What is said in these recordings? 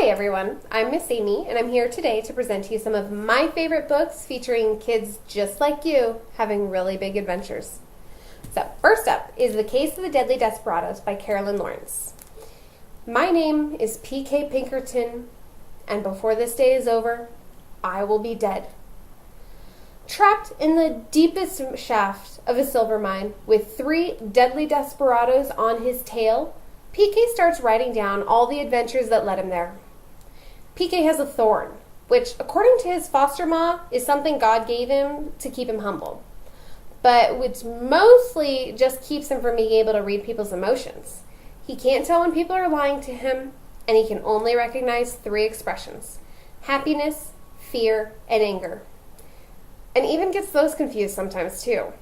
Hi everyone, I'm Miss Amy, and I'm here today to present to you some of my favorite books featuring kids just like you having really big adventures. So first up is The Case of the Deadly Desperados by Carolyn Lawrence. My name is P.K. Pinkerton, and before this day is over, I will be dead. Trapped in the deepest shaft of a silver mine with 3 deadly desperados on his tail, PK starts writing down all the adventures that led him there. PK has a thorn, which, according to his foster ma, is something God gave him to keep him humble, but which mostly just keeps him from being able to read people's emotions. He can't tell when people are lying to him, and he can only recognize 3 expressions: happiness, fear, and anger. And even gets those confused sometimes too.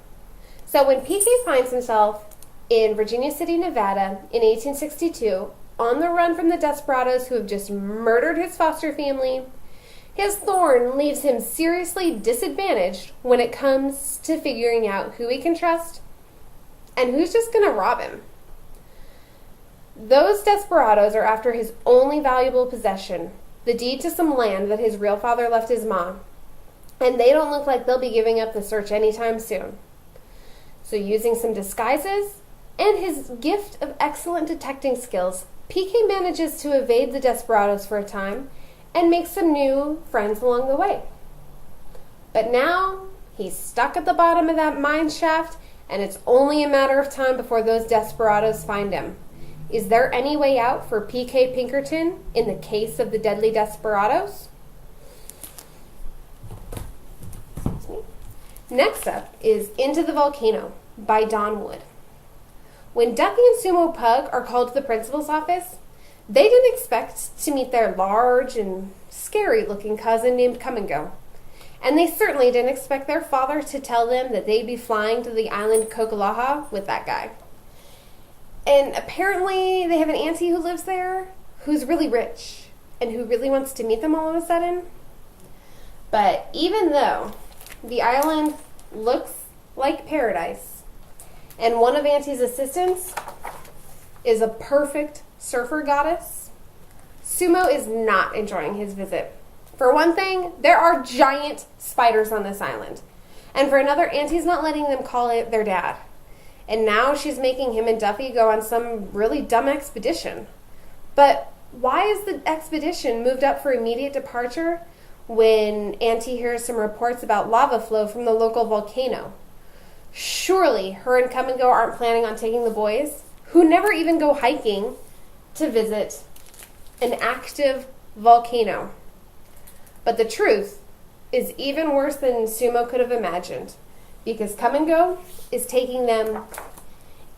So when PK finds himself in Virginia City, Nevada in 1862, on the run from the desperados who have just murdered his foster family, his thorn leaves him seriously disadvantaged when it comes to figuring out who he can trust and who's just going to rob him. Those desperados are after his only valuable possession, the deed to some land that his real father left his mom, and they don't look like they'll be giving up the search anytime soon. So using some disguises and his gift of excellent detecting skills, PK manages to evade the desperados for a time and make some new friends along the way. But now he's stuck at the bottom of that mine shaft, and it's only a matter of time before those desperados find him. Is there any way out for PK Pinkerton in the case of the deadly desperados? Next up is Into the Volcano by Dawn Wood. When Duffy and Sumo Pug are called to the principal's office, they didn't expect to meet their large and scary-looking cousin named Come and Go. And they certainly didn't expect their father to tell them that they'd be flying to the island Kokolaha with that guy. And apparently they have an auntie who lives there who's really rich and who really wants to meet them all of a sudden. But even though the island looks like paradise, and one of Auntie's assistants is a perfect surfer goddess, Sumo is not enjoying his visit. For one thing, there are giant spiders on this island. And for another, Auntie's not letting them call it their dad. And now she's making him and Duffy go on some really dumb expedition. But why is the expedition moved up for immediate departure when Auntie hears some reports about lava flow from the local volcano? Surely her and Come and Go aren't planning on taking the boys, who never even go hiking, to visit an active volcano. But the truth is even worse than Sumo could have imagined, because Come and Go is taking them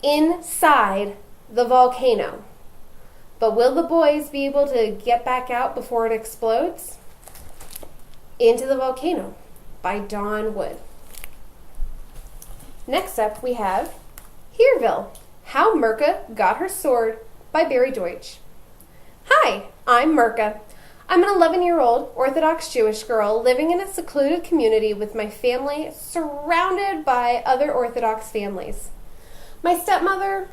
inside the volcano. But will the boys be able to get back out before it explodes? Into the Volcano by Dawn Wood. Next up we have Hereville, How Mirka Got Her Sword by Barry Deutsch. Hi, I'm Mirka. I'm an 11-year-old Orthodox Jewish girl living in a secluded community with my family, surrounded by other Orthodox families. My stepmother,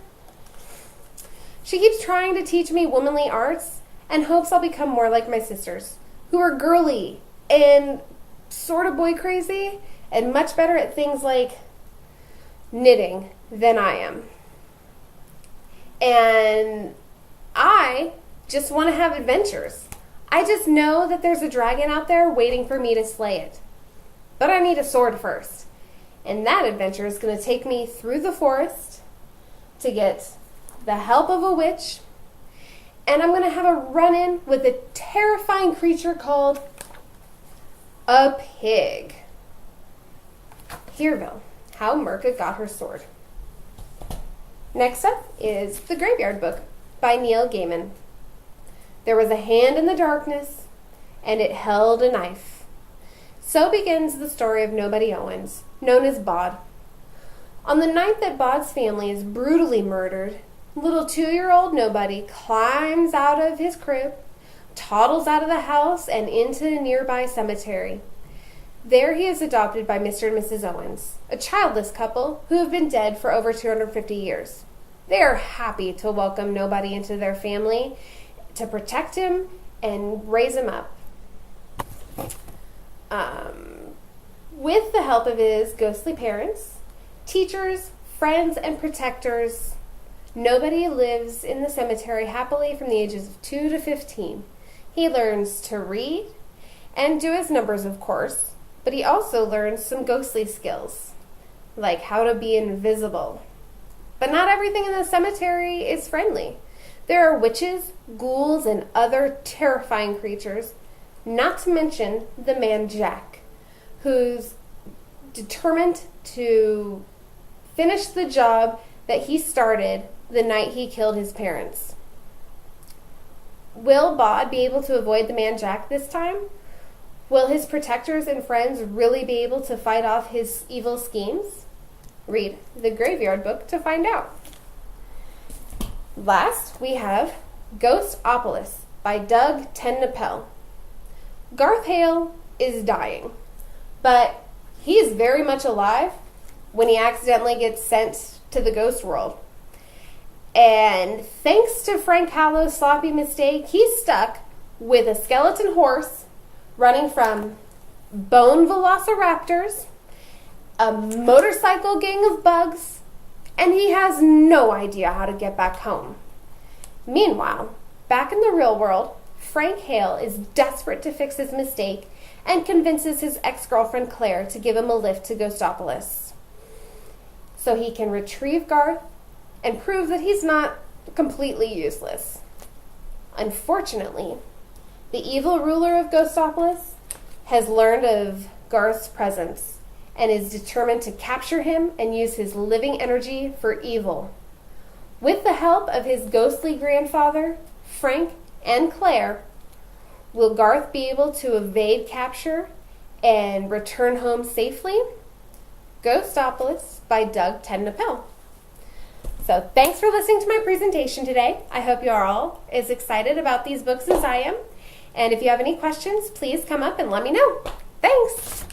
she keeps trying to teach me womanly arts and hopes I'll become more like my sisters, who are girly and sort of boy crazy and much better at things like knitting than I am. And I just want to have adventures. I just know that there's a dragon out there waiting for me to slay it. But I need a sword first. And that adventure is going to take me through the forest to get the help of a witch. And I'm going to have a run-in with a terrifying creature called a pig. Hereville, How Mirka Got Her Sword. Next up is The Graveyard Book by Neil Gaiman. There was a hand in the darkness, and it held a knife. So begins the story of Nobody Owens, known as Bod. On the night that Bod's family is brutally murdered, little 2-year-old Nobody climbs out of his crib, toddles out of the house, and into a nearby cemetery. There he is adopted by Mr. and Mrs. Owens, a childless couple who have been dead for over 250 years. They are happy to welcome Nobody into their family, to protect him, and raise him up. With the help of his ghostly parents, teachers, friends, and protectors, nobody lives in the cemetery happily from the ages of 2 to 15. He learns to read and do his numbers, of course, but he also learns some ghostly skills, like how to be invisible. But not everything in the cemetery is friendly. There are witches, ghouls, and other terrifying creatures, not to mention the man Jack, who's determined to finish the job that he started the night he killed his parents. Will Bod be able to avoid the man Jack this time? Will his protectors and friends really be able to fight off his evil schemes? Read the Graveyard Book to find out. Last, we have Ghostopolis by TenNapel. Garth Hale is dying, but he is very much alive when he accidentally gets sent to the ghost world. And thanks to Frank Hallow's sloppy mistake, he's stuck with a skeleton horse running from bone velociraptors, a motorcycle gang of bugs, and he has no idea how to get back home. Meanwhile, back in the real world, Frank Hale is desperate to fix his mistake and convinces his ex-girlfriend Claire to give him a lift to Ghostopolis so he can retrieve Garth and prove that he's not completely useless. Unfortunately, the evil ruler of Ghostopolis has learned of Garth's presence and is determined to capture him and use his living energy for evil. With the help of his ghostly grandfather, Frank, and Claire, will Garth be able to evade capture and return home safely? Ghostopolis by TenNapel. So thanks for listening to my presentation today. I hope you are all as excited about these books as I am. And if you have any questions, please come up and let me know. Thanks!